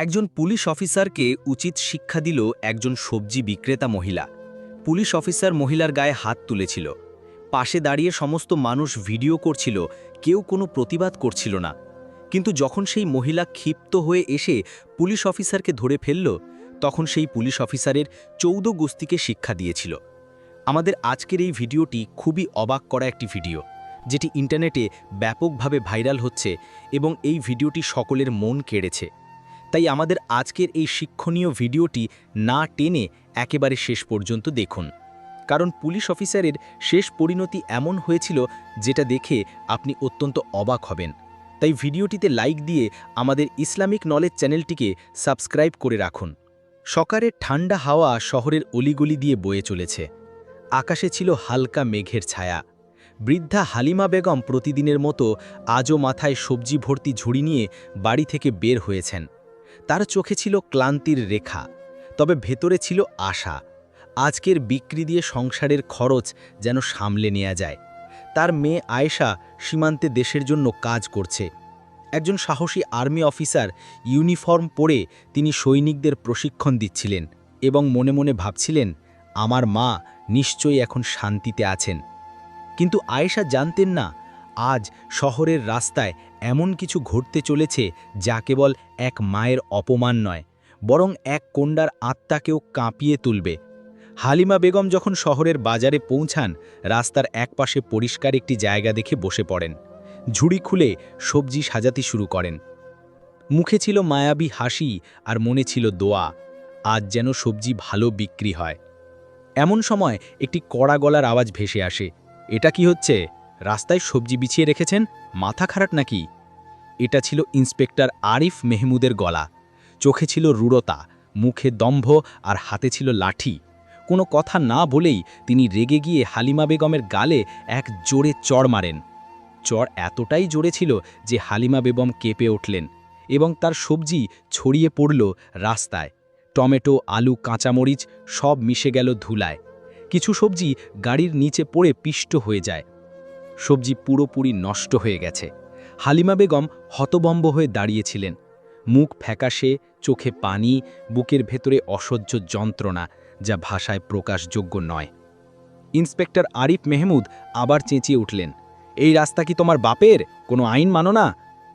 একজন পুলিশ অফিসারকে উচিত শিক্ষা দিল একজন সবজি বিক্রেতা মহিলা। পুলিশ অফিসার মহিলার গায়ে হাত তুলেছিল। পাশে দাঁড়িয়ে সমস্ত মানুষ ভিডিও করছিল, কেউ কোনো প্রতিবাদ করছিল না। কিন্তু যখন সেই মহিলা ক্ষিপ্ত হয়ে এসে পুলিশ অফিসারকে ধরে ফেলল, তখন সেই পুলিশ অফিসারের 14 গোষ্ঠীকে শিক্ষা দিয়েছিল। আমাদের আজকের এই ভিডিওটি খুবই অবাক করা একটি ভিডিও, যেটি ইন্টারনেটে ব্যাপকভাবে ভাইরাল হচ্ছে এবং এই ভিডিওটি সকলের মন কেড়েছে। তাই আমাদের আজকের এই শিক্ষণীয় ভিডিওটি না টেনে একেবারে শেষ পর্যন্ত দেখুন, কারণ পুলিশ অফিসারের শেষ পরিণতি এমন হয়েছিল যেটা দেখে আপনি অত্যন্ত অবাক হবেন। তাই ভিডিওটিতে লাইক দিয়ে আমাদের ইসলামিক নলেজ চ্যানেলটিকে সাবস্ক্রাইব করে রাখুন। সকালের ঠান্ডা হাওয়া শহরের অলিগলি দিয়ে বয়ে চলেছে। আকাশে ছিল হালকা মেঘের ছায়া। বৃদ্ধা হালিমা বেগম প্রতিদিনের মতো আজও মাথায় সবজি ভর্তি ঝুড়ি নিয়ে বাড়ি থেকে বের হয়েছেন। তার চোখে ছিল ক্লান্তির রেখা, তবে ভেতরে ছিল আশা। আজকের বিক্রি দিয়ে সংসারের খরচ যেন সামলে নেওয়া যায়। তার মেয়ে আয়েশা সীমান্তে দেশের জন্য কাজ করছে। একজন সাহসী আর্মি অফিসার ইউনিফর্ম পরে তিনি সৈনিকদের প্রশিক্ষণ দিচ্ছিলেন এবং মনে মনে ভাবছিলেন, আমার মা নিশ্চয়ই এখন শান্তিতে আছেন। কিন্তু আয়েশা জানতেন না, আজ শহরের রাস্তায় এমন কিছু ঘটতে চলেছে যা কেবল এক মায়ের অপমান নয়, বরং এক কন্যার আত্মাকেও কাঁপিয়ে তুলবে। হালিমা বেগম যখন শহরের বাজারে পৌঁছান, রাস্তার একপাশে পরিষ্কার একটি জায়গা দেখে বসে পড়েন। ঝুড়ি খুলে সবজি সাজাতে শুরু করেন। মুখে ছিল মায়াবী হাসি আর মনে ছিল দোয়া, আজ যেন সবজি ভালো বিক্রি হয়। এমন সময় একটি কড়া গলার আওয়াজ ভেসে আসে, এটা কি হচ্ছে? রাস্তায় সবজি বিছিয়ে রেখেছেন, মাথা খারাপ নাকি? এটা ছিল ইন্সপেক্টর আরিফ মেহমুদের গলা। চোখে ছিল রূঢ়তা, মুখে দম্ভ আর হাতে ছিল লাঠি। কোনো কথা না বলেই তিনি রেগে গিয়ে হালিমা বেগমের গালে এক জোরে চড় মারেন। চড় এতটাই জোরে ছিল যে হালিমা বেগম কেঁপে উঠলেন এবং তার সবজি ছড়িয়ে পড়ল রাস্তায়। টমেটো, আলু, কাঁচামরিচ সব মিশে গেল ধুলায়। কিছু সবজি গাড়ির নিচে পড়ে পিষ্ট হয়ে যায়। সবজি পুরোপুরি নষ্ট হয়ে গেছে। হালিমা বেগম হতবম্ব হয়ে দাঁড়িয়েছিলেন, মুখ ফ্যাকাশে, চোখে পানি, বুকের ভেতরে অসহ্য যন্ত্রণা যা ভাষায় প্রকাশযোগ্য নয়। ইন্সপেক্টর আরিফ মেহমুদ আবার চেঁচিয়ে উঠলেন, এই রাস্তা কি তোমার বাপের? কোনো আইন মানো না?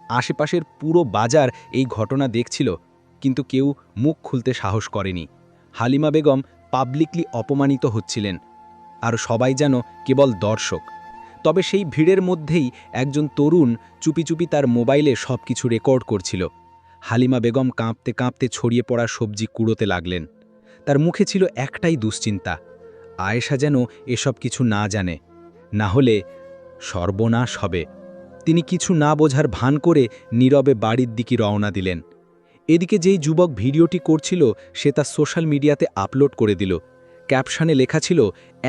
আশেপাশের পুরো বাজার এই ঘটনা দেখছিল, কিন্তু কেউ মুখ খুলতে সাহস করেনি। হালিমা বেগম পাবলিকলি অপমানিত হচ্ছিলেন, আর সবাই যেন কেবল দর্শক। তবে সেই ভিড়ের মধ্যেই একজন তরুণ চুপি চুপি তার মোবাইলে সবকিছু রেকর্ড করছিল। হালিমা বেগম কাঁপতে কাঁপতে ছড়িয়ে পড়া সবজি কুড়োতে লাগলেন। তার মুখে ছিল একটাই দুশ্চিন্তা, আয়েশা যেন এসব কিছু না জানে, না হলে সর্বনাশ হবে। তিনি কিছু না বোঝার ভান করে নীরবে বাড়ির দিকে রওনা দিলেন। এদিকে যেই যুবক ভিডিওটি করছিল সে তা সোশ্যাল মিডিয়াতে আপলোড করে দিল। ক্যাপশনে লেখা ছিল,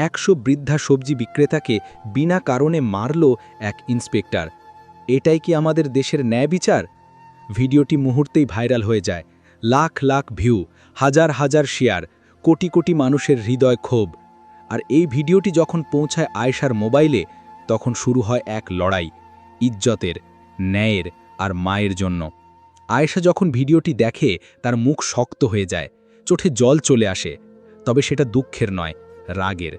100 বৃদ্ধা সবজি বিক্রেতাকে বিনা কারণে মারল এক ইন্সপেক্টর। এটাই কি আমাদের দেশের ন্যায় বিচার? ভিডিওটি মুহূর্তেই ভাইরাল হয়ে যায়। লাখ লাখ ভিউ, হাজার হাজার শেয়ার, কোটি কোটি মানুষের হৃদয় ক্ষোভ। আর এই ভিডিওটি যখন পৌঁছায় আয়েশার মোবাইলে, তখন শুরু হয় এক লড়াই, ইজ্জতের, ন্যায়ের আর মায়ের জন্য। আয়েশা যখন ভিডিওটি দেখে তার মুখ শক্ত হয়ে যায়, চোখে জল চলে আসে। তবে সেটা দুঃখের নয়, রাগের।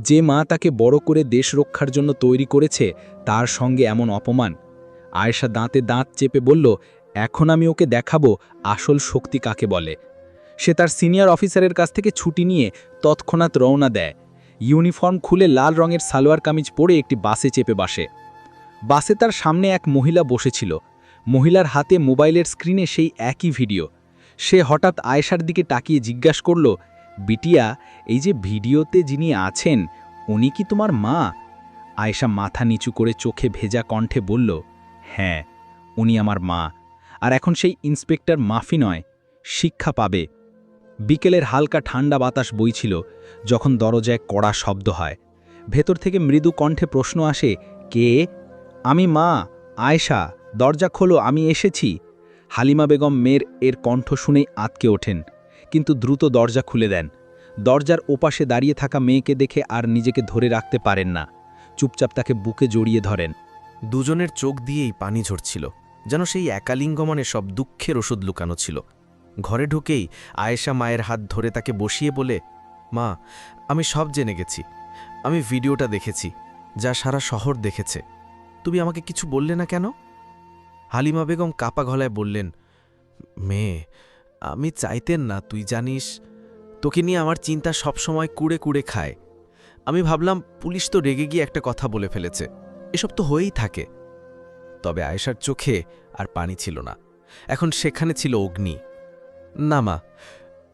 যে মা তাকে বড় করে দেশ রক্ষার জন্য তৈরি করেছে, তার সঙ্গে এমন অপমান। আয়েশা দাঁতে দাঁত চেপে বলল, এখন আমি ওকে দেখাবো আসল শক্তি কাকে বলে। সে তার সিনিয়র অফিসারের কাছ থেকে ছুটি নিয়ে তৎক্ষণাৎ রওনা দেয়। ইউনিফর্ম খুলে লাল রঙের সালোয়ার কামিজ পরে একটি বাসে চেপে বসে। বাসে তার সামনে এক মহিলা বসেছিল। মহিলার হাতে মোবাইলের স্ক্রিনে সেই একই ভিডিও। সে হঠাৎ আয়েশার দিকে তাকিয়ে জিজ্ঞাসা করল, বিটিয়া, এই যে ভিডিওতে যিনি আছেন উনি কি তোমার মা? আয়েশা মাথা নিচু করে চোখে ভেজা কণ্ঠে বলল, হ্যাঁ, উনি আমার মা। আর এখন সেই ইন্সপেক্টর মাফি নয়, শিক্ষা পাবে। বিকেলের হালকা ঠান্ডা বাতাস বইছিল যখন দরজায় কড়া শব্দ হয়। ভেতর থেকে মৃদু কণ্ঠে প্রশ্ন আসে, কে? আমি, মা, আয়েশা, দরজা খোলো, আমি এসেছি। হালিমা বেগম মেয়ের কণ্ঠ শুনেই আঁতকে ওঠেন, কিন্তু দ্রুত দরজা খুলে দেন। দরজার ওপাশে দাঁড়িয়ে থাকা মেয়েকে দেখে আর নিজেকে ধরে রাখতে পারেন না, চুপচাপ তাকে বুকে জড়িয়ে ধরেন। দুজনের চোখ দিয়েই পানি ঝরছিল, যেন সেই একালিঙ্গমনে সব দুঃখের ওষুধ লুকানো ছিল। ঘরে ঢুকেই আয়েশা মায়ের হাত ধরে তাকে বসিয়ে বলে, মা, আমি সব জেনে গেছি। আমি ভিডিওটা দেখেছি, যা সারা শহর দেখেছে। তুমি আমাকে কিছু বললে না কেন? হালিমা বেগম কাপা গলায় বললেন, মেয়ে, আমি চাইতেন না, তুই জানিস, তোকে নিয়ে আমার চিন্তা সবসময় কুড়ে কুড়ে খায়। আমি ভাবলাম পুলিশ তো রেগে গিয়ে একটা কথা বলে ফেলেছে, এসব তো হয়েই থাকে। তবে আয়েশার চোখে আর পানি ছিল না, এখন সেখানে ছিল অগ্নি। না মা,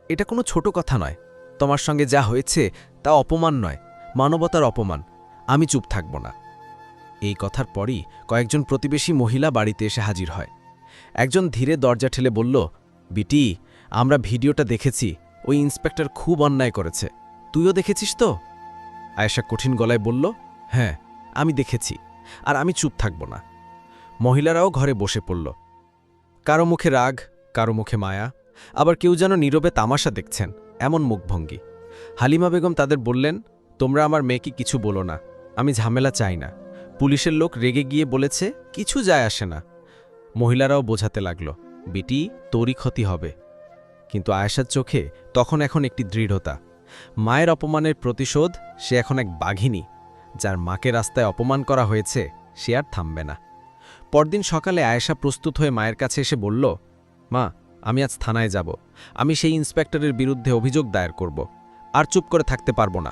এটা কোনো ছোট কথা নয়। তোমার সঙ্গে যা হয়েছে তা অপমান নয়, মানবতার অপমান। আমি চুপ থাকব না। এই কথার পরই কয়েকজন প্রতিবেশী মহিলা বাড়িতে এসে হাজির হয়। একজন ধীরে দরজা ঠেলে বলল, বিটি, আমরা ভিডিওটা দেখেছি, ওই ইন্সপেক্টর খুব অন্যায় করেছে। তুইও দেখেছিস তো? আয়েশা কঠিন গলায় বলল, হ্যাঁ, আমি দেখেছি, আর আমি চুপ থাকব না। মহিলারাও ঘরে বসে পড়ল। কারো মুখে রাগ, কারো মুখে মায়া, আবার কেউ যেন নীরবে তামাশা দেখছেন, এমন মুখভঙ্গি। হালিমা বেগম তাদের বললেন, তোমরা আমার মেয়েকে কিছু বলো না, আমি ঝামেলা চাই না। পুলিশের লোক রেগে গিয়ে বলেছে, কিছু যায় আসে না। মহিলারাও বোঝাতে লাগল, বিটি, তোরই ক্ষতি হবে। কিন্তু আয়েশার চোখে তখন এখন একটি দৃঢ়তা। মায়ের অপমানের প্রতিশোধ, সে এখন এক বাঘিনী। যার মাকে রাস্তায় অপমান করা হয়েছে, সে আর থামবে না। পরদিন সকালে আয়েশা প্রস্তুত হয়ে মায়ের কাছে এসে বলল, মা, আমি আজ থানায় যাব। আমি সেই ইন্সপেক্টরের বিরুদ্ধে অভিযোগ দায়ের করব। আর চুপ করে থাকতে পারবো না।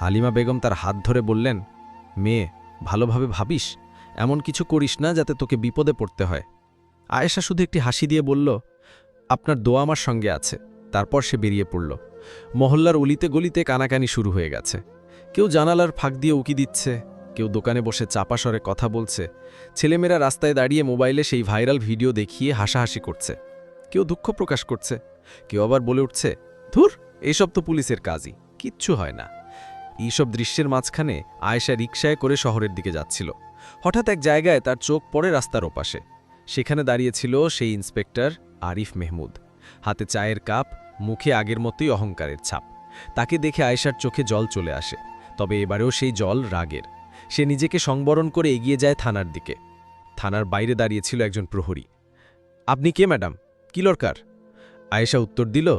হালিমা বেগম তার হাত ধরে বললেন, মেয়ে, ভালোভাবে ভাবিস, এমন কিছু করিস না যাতে তোকে বিপদে পড়তে হয়। আয়েশা শুধু একটি হাসি দিয়ে বলল, আপনার দোয়া আমার সঙ্গে আছে। তারপর সে বেরিয়ে পড়ল। মহল্লার অলিতে গলিতে কানাকানি শুরু হয়ে গেছে। কেউ জানালার ফাঁক দিয়ে উকি দিচ্ছে, কেউ দোকানে বসে চাপা স্বরে কথা বলছে, ছেলেমেয়েরা রাস্তায় দাঁড়িয়ে মোবাইলে সেই ভাইরাল ভিডিও দেখিয়ে হাসাহাসি করছে। কেউ দুঃখ প্রকাশ করছে, কেউ আবার বলে উঠছে, ধুর, এসব তো পুলিশের কাজই, কিচ্ছু হয় না। এইসব দৃশ্যের মাঝখানে আয়েশা রিকশায় করে শহরের দিকে যাচ্ছিল। হঠাৎ এক জায়গায় তার চোখ পড়ে রাস্তার ওপাশে। সেখানে দাঁড়িয়েছিল সেই ইন্সপেক্টর আরিফ মেহমুদ, হাতে চায়ের কাপ, মুখে আগের মতোই অহংকারের ছাপ। তাকে দেখে আয়েশার চোখে জল চলে আসে, তবে এবারেও সেই জল রাগের। সে নিজেকে সংবরণ করে এগিয়ে যায় থানার দিকে। থানার বাইরে দাঁড়িয়েছিল একজন প্রহরী। আপনি কে ম্যাডাম, কি দরকার? আয়েশা উত্তর দিল,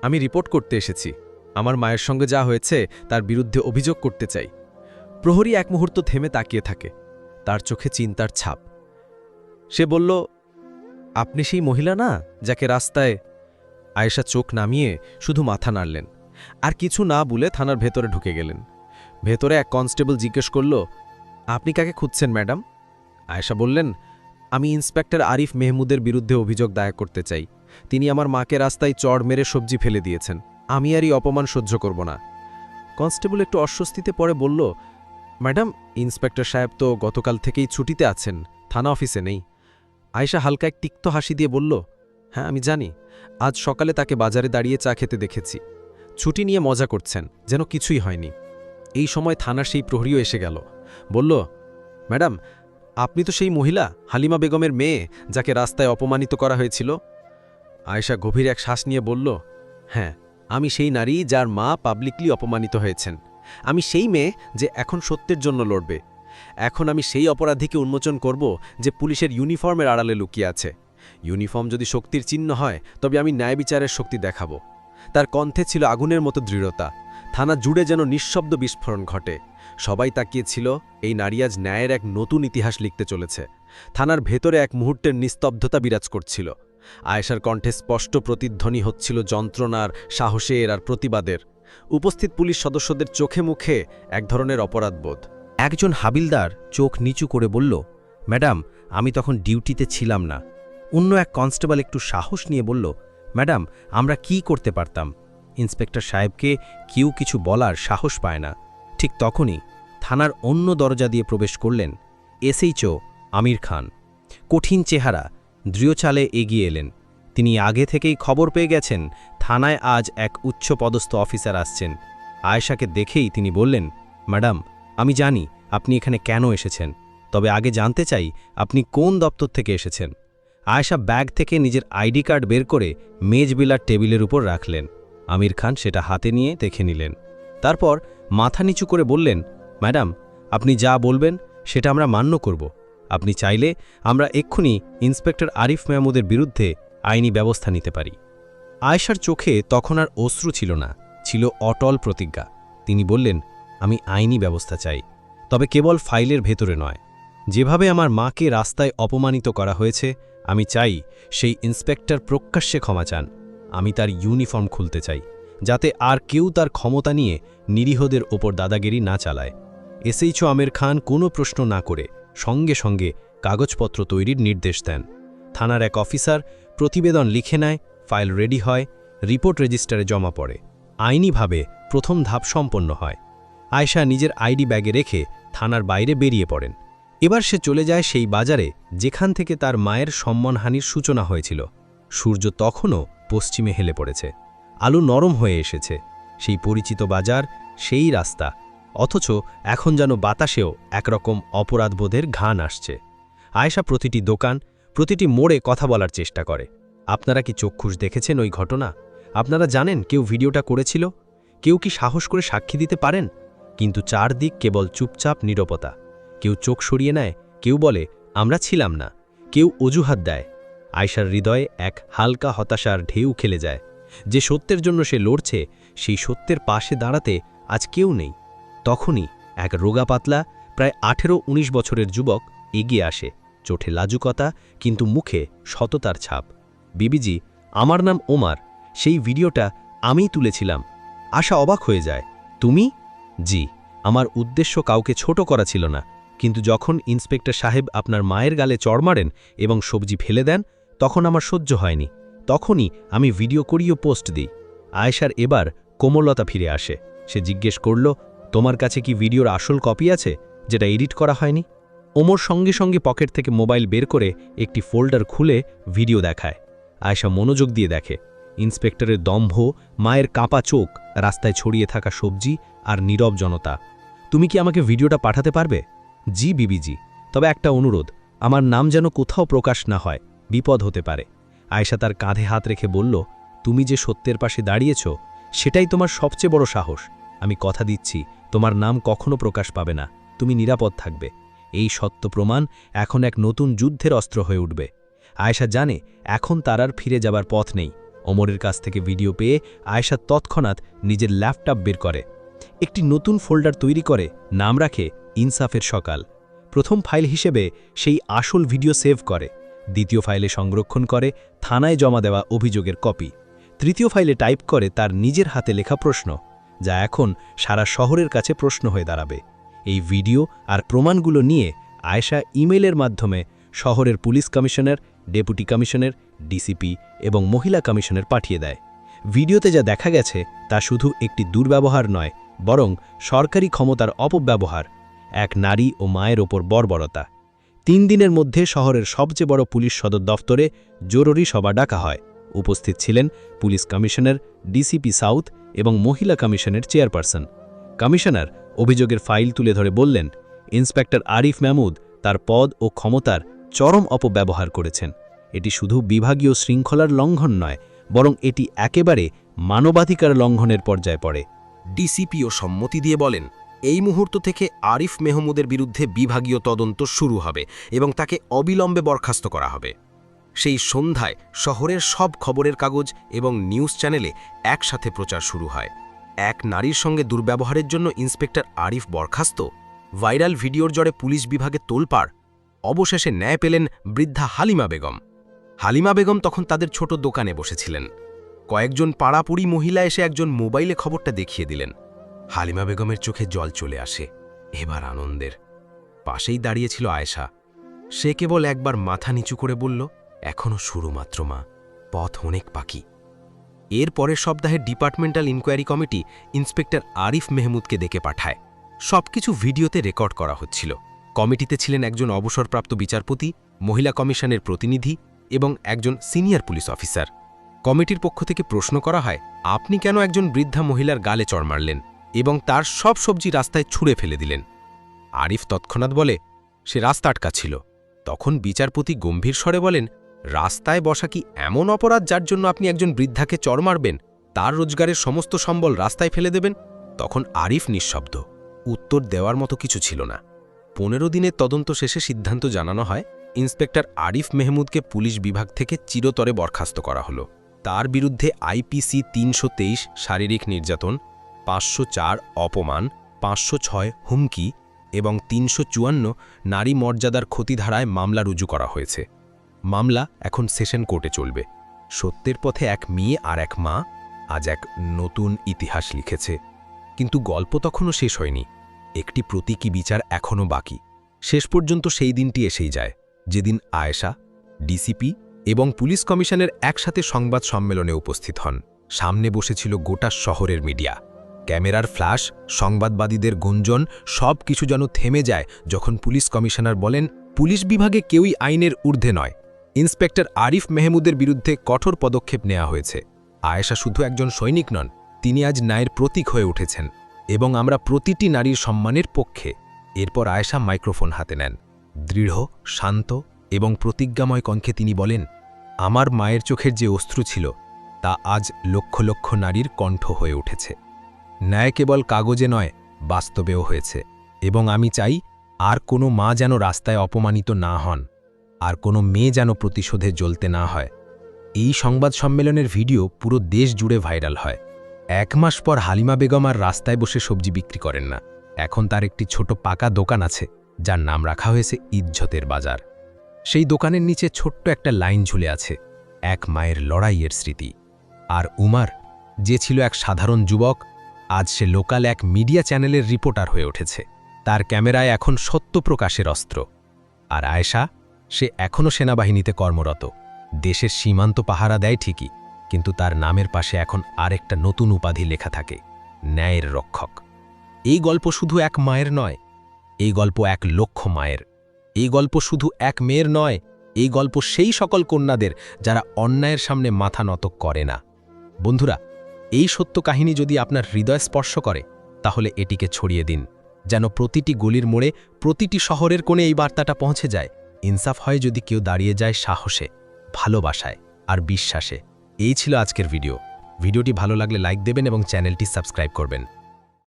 আমি রিপোর্ট করতে এসেছি। আমার মায়ের সঙ্গে যা হয়েছে তার বিরুদ্ধে অভিযোগ করতে চাই। প্রহরী এক মুহূর্ত থেমে তাকিয়ে থাকে, তার চোখে চিন্তার ছাপ। সে বলল, আপনি সেই মহিলা না যাকে রাস্তায়? আয়েশা চোখ নামিয়ে শুধু মাথা নাড়লেন, আর কিছু না বলে থানার ভেতরে ঢুকে গেলেন। ভেতরে এক কনস্টেবল জিজ্ঞেস করল, আপনি কাকে খুঁজছেন ম্যাডাম? আয়েশা বললেন, আমি ইন্সপেক্টর আরিফ মেহমুদের বিরুদ্ধে অভিযোগ দায়ের করতে চাই। তিনি আমার মাকে রাস্তায় চড় মেরে সবজি ফেলে দিয়েছেন। আমি আর এই অপমান সহ্য করব না। কনস্টেবল একটু অস্বস্তিতে পড়ে বলল, ম্যাডাম, ইন্সপেক্টর সাহেব তো গতকাল থেকেই ছুটিতে আছেন, থানা অফিসে নেই। আয়েশা হালকা এক তিক্ত হাসি দিয়ে বলল, হ্যাঁ, আমি জানি। আজ সকালে তাকে বাজারে দাঁড়িয়ে চা খেতে দেখেছি। ছুটি নিয়ে মজা করছেন, যেন কিছুই হয়নি। এই সময় থানার সেই প্রহরীও এসে গেল। বলল, ম্যাডাম, আপনি তো সেই মহিলা হালিমা বেগমের মেয়ে যাকে রাস্তায় অপমানিত করা হয়েছিল? আয়েশা গভীর এক শ্বাস নিয়ে বলল, হ্যাঁ, আমি সেই নারী যার মা পাবলিকলি অপমানিত হয়েছেন। আমি সেই মেয়ে যে এখন সত্যের জন্য লড়বে। এখন আমি সেই অপরাধীকে উন্মোচন করব যে পুলিশের ইউনিফর্মের আড়ালে লুকিয়ে আছে। ইউনিফর্ম যদি শক্তির চিহ্ন হয়, তবে আমি ন্যায় বিচারের শক্তি দেখাব। তার কণ্ঠে ছিল আগুনের মতো দৃঢ়তা। থানা জুড়ে যেন নিঃশব্দ বিস্ফোরণ ঘটে। সবাই তাকিয়েছিল, এই নারী আজ ন্যায়ের এক নতুন ইতিহাস লিখতে চলেছে। থানার ভেতরে এক মুহূর্তের নিস্তব্ধতা বিরাজ করছিল। আয়েশার কণ্ঠে স্পষ্ট প্রতিধ্বনি হচ্ছিল যন্ত্রণার, সাহসের আর প্রতিবাদের। উপস্থিত পুলিশ সদস্যদের চোখে মুখে এক ধরনের অপরাধবোধ। একজন হাবিলদার চোখ নিচু করে বলল, ম্যাডাম, আমি তখন ডিউটিতে ছিলাম না। অন্য এক কনস্টেবল একটু সাহস নিয়ে বলল, ম্যাডাম, আমরা কি করতে পারতাম? ইন্সপেক্টর সাহেবকে কেউ কিছু বলার সাহস পায় না। ঠিক তখনই থানার অন্য দরজা দিয়ে প্রবেশ করলেন এসএইচও আমির খান। কঠিন চেহারা, দৃঢ় চালে এগিয়ে এলেন। তিনি আগে থেকেই খবর পেয়ে গেছেন থানায় আজ এক উচ্চপদস্থ অফিসার আসছেন। আয়েশাকে দেখেই তিনি বললেন, ম্যাডাম, আমি জানি আপনি এখানে কেন এসেছেন, তবে আগে জানতে চাই আপনি কোন দপ্তর থেকে এসেছেন। আয়েশা ব্যাগ থেকে নিজের আইডি কার্ড বের করে মেজবিলার টেবিলের উপর রাখলেন। আমির খান সেটা হাতে নিয়ে দেখে নিলেন। তারপর মাথা নিচু করে বললেন, ম্যাডাম, আপনি যা বলবেন সেটা আমরা মান্য করব। আপনি চাইলে আমরা এক্ষুনি ইন্সপেক্টর আরিফ মেহমুদের বিরুদ্ধে আইনি ব্যবস্থা নিতে পারি। আয়েশার চোখে তখন আর অশ্রু ছিল না, ছিল অটল প্রতিজ্ঞা। তিনি বললেন, আমি আইনি ব্যবস্থা চাই, তবে কেবল ফাইলের ভেতরে নয়। যেভাবে আমার মাকে রাস্তায় অপমানিত করা হয়েছে, আমি চাই সেই ইন্সপেক্টর প্রকাশ্যে ক্ষমা চান। আমি তার ইউনিফর্ম খুলতে চাই, যাতে আর কেউ তার ক্ষমতা নিয়ে নিরীহদের ওপর দাদাগিরি না চালায়। এসএইচও আমির খান কোনো প্রশ্ন না করে সঙ্গে সঙ্গে কাগজপত্র তৈরির নির্দেশ দেন। থানার এক অফিসার প্রতিবেদন লিখে নেয়, ফাইল রেডি হয়, রিপোর্ট রেজিস্টারে জমা পড়ে। আইনিভাবে প্রথম ধাপ সম্পন্ন হয়। আয়েশা নিজের আইডি ব্যাগে রেখে থানার বাইরে বেরিয়ে পড়েন। এবার সে চলে যায় সেই বাজারে যেখান থেকে তার মায়ের সম্মানহানির সূচনা হয়েছিল। সূর্য তখনও পশ্চিমে হেলে পড়েছে, আলো নরম হয়ে এসেছে। সেই পরিচিত বাজার, সেই রাস্তা, অথচ এখন যেন বাতাসেও একরকম অপরাধবোধের ঘ্রাণ আসছে। আয়েশা প্রতিটি দোকান, প্রতিটি মোড়ে কথা বলার চেষ্টা করে। আপনারা কি চক্ষুষ দেখেছেন ওই ঘটনা? আপনারা জানেন কেউ ভিডিওটা করেছিল? কেউ কি সাহস করে সাক্ষী দিতে পারেন? কিন্তু চারদিক কেবল চুপচাপ নীরবতা। কেউ চোখ সরিয়ে নেয়, কেউ বলে আমরা ছিলাম না, কেউ অজুহাত দেয়। আয়েশার হৃদয়ে এক হালকা হতাশার ঢেউ খেলে যায়। যে সত্যের জন্য সে লড়ছে, সেই সত্যের পাশে দাঁড়াতে আজ কেউ নেই। তখনই এক রোগা পাতলা, প্রায় 18-19 বছরের যুবক এগিয়ে আসে। চোখে লাজুকতা, কিন্তু মুখে সততার ছাপ। বিবিজি, আমার নাম ওমার, সেই ভিডিওটা আমিই তুলেছিলাম। আশা অবাক হয়ে যায়, তুমি? জি, আমার উদ্দেশ্য কাউকে ছোট করা ছিল না, কিন্তু যখন ইন্সপেক্টর সাহেব আপনার মায়ের গালে চড় মারেন এবং সবজি ফেলে দেন, তখন আমার সহ্য হয়নি। তখনই আমি ভিডিও করিও পোস্ট দিই। আয়েশার এবার কোমলতা ফিরে আসে। সে জিজ্ঞেস করল, তোমার কাছে কি ভিডিওর আসল কপি আছে, যেটা এডিট করা হয়নি? ওমর সঙ্গে সঙ্গে পকেট থেকে মোবাইল বের করে একটি ফোল্ডার খুলে ভিডিও দেখায়। আয়েশা মনোযোগ দিয়ে দেখে। ইন্সপেক্টরের দম্ভ, মায়ের কাঁপা চোখ, রাস্তায় ছড়িয়ে থাকা সবজি আর নীরব জনতা। তুমি কি আমাকে ভিডিওটা পাঠাতে পারবে? জি বিবিজি, তবে একটা অনুরোধ, আমার নাম যেন কোথাও প্রকাশ না হয়, বিপদ হতে পারে। আয়েশা তার কাঁধে হাত রেখে বলল, তুমি যে সত্যের পাশে দাঁড়িয়েছ, সেটাই তোমার সবচেয়ে বড় সাহস। আমি কথা দিচ্ছি, তোমার নাম কখনো প্রকাশ পাবে না, তুমি নিরাপদ থাকবে। এই সত্য প্রমাণ এখন এক নতুন যুদ্ধের অস্ত্র হয়ে উঠবে। আয়েশা জানে এখন তার আর ফিরে যাবার পথ নেই। ওমরের কাছ থেকে ভিডিও পেয়ে আয়েশা তৎক্ষণাৎ নিজের ল্যাপটপ বের করে, একটি নতুন ফোল্ডার তৈরি করে, নাম রাখে ইনসাফের সকাল। প্রথম ফাইল হিসেবে সেই আসল ভিডিও সেভ করে, দ্বিতীয় ফাইলে সংরক্ষণ করে থানায় জমা দেওয়া অভিযোগের কপি, তৃতীয় ফাইলে টাইপ করে তার নিজের হাতে লেখা প্রশ্ন, যা এখন সারা শহরের কাছে প্রশ্ন হয়ে দাঁড়াবে। এই ভিডিও আর প্রমাণগুলো নিয়ে আয়েশা ইমেইলের মাধ্যমে শহরের police commissioner, deputy commissioner, DCP এবং মহিলা কমিশনার পাঠিয়ে দেয়। ভিডিওতে যা দেখা গেছে তা শুধু একটি দুর্ব্যবহার নয়, বরং সরকারি ক্ষমতার অপব্যবহার, এক নারী ও মায়ের ওপর বর্বরতা। 3 দিনের মধ্যে শহরের সবচেয়ে বড় পুলিশ সদর দফতরে জরুরি সভা ডাকা হয়। উপস্থিত ছিলেন পুলিশ কমিশনার, ডিসিপি সাউথ এবং মহিলা কমিশনের চেয়ারপারসন। কমিশনার অভিযোগের ফাইল তুলে ধরে বললেন, ইন্সপেক্টর আরিফ মাহমুদ তার পদ ও ক্ষমতার চরম অপব্যবহার করেছেন। এটি শুধু বিভাগীয় শৃঙ্খলার লঙ্ঘন নয়, বরং এটি একেবারে মানবাধিকার লঙ্ঘনের পর্যায়ে পড়ে। ডিসিপিও সম্মতি দিয়ে বলেন, এই মুহূর্ত থেকে আরিফ মেহমুদের বিরুদ্ধে বিভাগীয় তদন্ত শুরু হবে এবং তাকে অবিলম্বে বরখাস্ত করা হবে। সেই সন্ধ্যায় শহরের সব খবরের কাগজ এবং নিউজ চ্যানেলে একসাথে প্রচার শুরু হয়। এক নারীর সঙ্গে দুর্ব্যবহারের জন্য ইন্সপেক্টর আরিফ বরখাস্ত। ভাইরাল ভিডিওর জড়ে পুলিশ বিভাগে তোলপাড়। অবশেষে ন্যায় পেলেন বৃদ্ধা হালিমা বেগম। হালিমা বেগম তখন তাদের ছোট দোকানে বসেছিলেন। কয়েকজন পাড়াপুরি মহিলা এসে একজন মোবাইলে খবরটা দেখিয়ে দিলেন। হালিমা বেগমের চোখে জল চলে আসে, এবার আনন্দের। পাশেই দাঁড়িয়েছিল আয়েশা। সে কেবল একবার মাথা নিচু করে বলল, এখনও শুরু মাত্র মা, পথ অনেক বাকি। এর পরের সপ্তাহে departmental inquiry committee inspector Arif মেহমুদকে ডেকে পাঠায়। সবকিছু ভিডিওতে রেকর্ড করা হচ্ছিল। কমিটিতে ছিলেন একজন অবসরপ্রাপ্ত বিচারপতি, মহিলা কমিশনের প্রতিনিধি এবং একজন সিনিয়র পুলিশ অফিসার। কমিটির পক্ষ থেকে প্রশ্ন করা হয়, আপনি কেন একজন বৃদ্ধা মহিলার গালে চড় মারলেন এবং তার সব সবজি রাস্তায় ছুঁড়ে ফেলে দিলেন? আরিফ তৎক্ষণাৎ বলে, সে রাস্তা আটকা ছিল। তখন বিচারপতি গম্ভীর স্বরে বলেন, রাস্তায় বসা কি এমন অপরাধ যার জন্য আপনি একজন বৃদ্ধাকে চড় মারবেন, তার রোজগারের সমস্ত সম্বল রাস্তায় ফেলে দেবেন? তখন আরিফ নিঃশব্দ। উত্তর দেওয়ার মতো কিছু ছিল না। 15 দিনের তদন্ত শেষে সিদ্ধান্ত জানানো হয়, ইন্সপেক্টর আরিফ মেহমুদকে পুলিশ বিভাগ থেকে চিরতরে বরখাস্ত করা হলো। তার বিরুদ্ধে আইপিসি ৩২৩ শারীরিক নির্যাতন, ৫০৪ অপমান, ৫০৬ হুমকি এবং ৩৫৪ নারী মর্যাদার ক্ষতি ধারায় মামলা রুজু করা হয়েছে। মামলা এখন সেশন কোর্টে চলবে। সত্যের পথে এক মেয়ে আর এক মা আজ এক নতুন ইতিহাস লিখেছে। কিন্তু গল্প তখনও শেষ হয়নি। একটি প্রতীকী বিচার এখনও বাকি। শেষ পর্যন্ত সেই দিনটি এসেই যায় যেদিন আয়েশা, ডিসিপি এবং পুলিশ কমিশনের একসাথে সংবাদ সম্মেলনে উপস্থিত হন। সামনে বসেছিল গোটা শহরের মিডিয়া। ক্যামেরার ফ্ল্যাশ, সংবাদবাদীদের গুঞ্জন, সব কিছু যেন থেমে যায় যখন পুলিশ কমিশনার বলেন, পুলিশ বিভাগে কেউই আইনের ঊর্ধ্বে নয়। ইন্সপেক্টর আরিফ মেহমুদের বিরুদ্ধে কঠোর পদক্ষেপ নেওয়া হয়েছে। আয়েশা শুধু একজন সৈনিক নন, তিনি আজ ন্যায়ের প্রতীক হয়ে উঠেছেন এবং আমরা প্রতিটি নারীর সম্মানের পক্ষে। এরপর আয়েশা মাইক্রোফোন হাতে নেন। দৃঢ়, শান্ত এবং প্রতিজ্ঞাময় কণ্ঠে তিনি বলেন, আমার মায়ের চোখের যে অশ্রু ছিল তা আজ লক্ষ লক্ষ নারীর কণ্ঠ হয়ে উঠেছে। ন্যায় কেবল কাগজে নয়, বাস্তবেও হয়েছে। এবং আমি চাই আর কোনো মা যেন রাস্তায় অপমানিত না হন, আর কোনো মেয়ে যেন প্রতিশোধে জ্বলতে না হয়। এই সংবাদ সম্মেলনের ভিডিও পুরো দেশ জুড়ে ভাইরাল হয়। ১ মাস পর হালিমা বেগম আর রাস্তায় বসে সবজি বিক্রি করেন না। এখন তার একটি ছোট পাকা দোকান আছে, যার নাম রাখা হয়েছে ইজ্জতের বাজার। সেই দোকানের নিচে ছোট্ট একটা লাইন ঝুলে আছে, এক মায়ের লড়াইয়ের স্মৃতি। আর উমার, যে ছিল এক সাধারণ যুবক, আজ সে লোকাল এক মিডিয়া চ্যানেলের রিপোর্টার হয়ে উঠেছে। তার ক্যামেরায় এখন সত্য প্রকাশের অস্ত্র। আর আয়েশা, সে এখনও সেনাবাহিনীতে কর্মরত। দেশের সীমান্ত পাহারা দেয় ঠিকই, কিন্তু তার নামের পাশে এখন আরেকটা নতুন উপাধি লেখা থাকে, ন্যায়ের রক্ষক। এই গল্প শুধু এক মায়ের নয়, এই গল্প ১ লক্ষ মায়ের। এই গল্প শুধু এক মেয়ের নয়, এই গল্প সেই সকল কন্যাদের যারা অন্যায়ের সামনে মাথা নত করে না। বন্ধুরা, এই সত্য কাহিনী যদি আপনার হৃদয় স্পর্শ করে, তাহলে এটিকে ছড়িয়ে দিন, যেন প্রতিটি গলির মোড়ে, প্রতিটি শহরের কোণে এই বার্তাটা পৌঁছে যায়। ইনসাফ হয় যদি কেউ দাঁড়িয়ে যায় সাহসে, ভালোবাসায় আর বিশ্বাসে। এই ছিল আজকের ভিডিও। ভিডিওটি ভালো লাগলে লাইক দেবেন এবং চ্যানেলটি সাবস্ক্রাইব করবেন।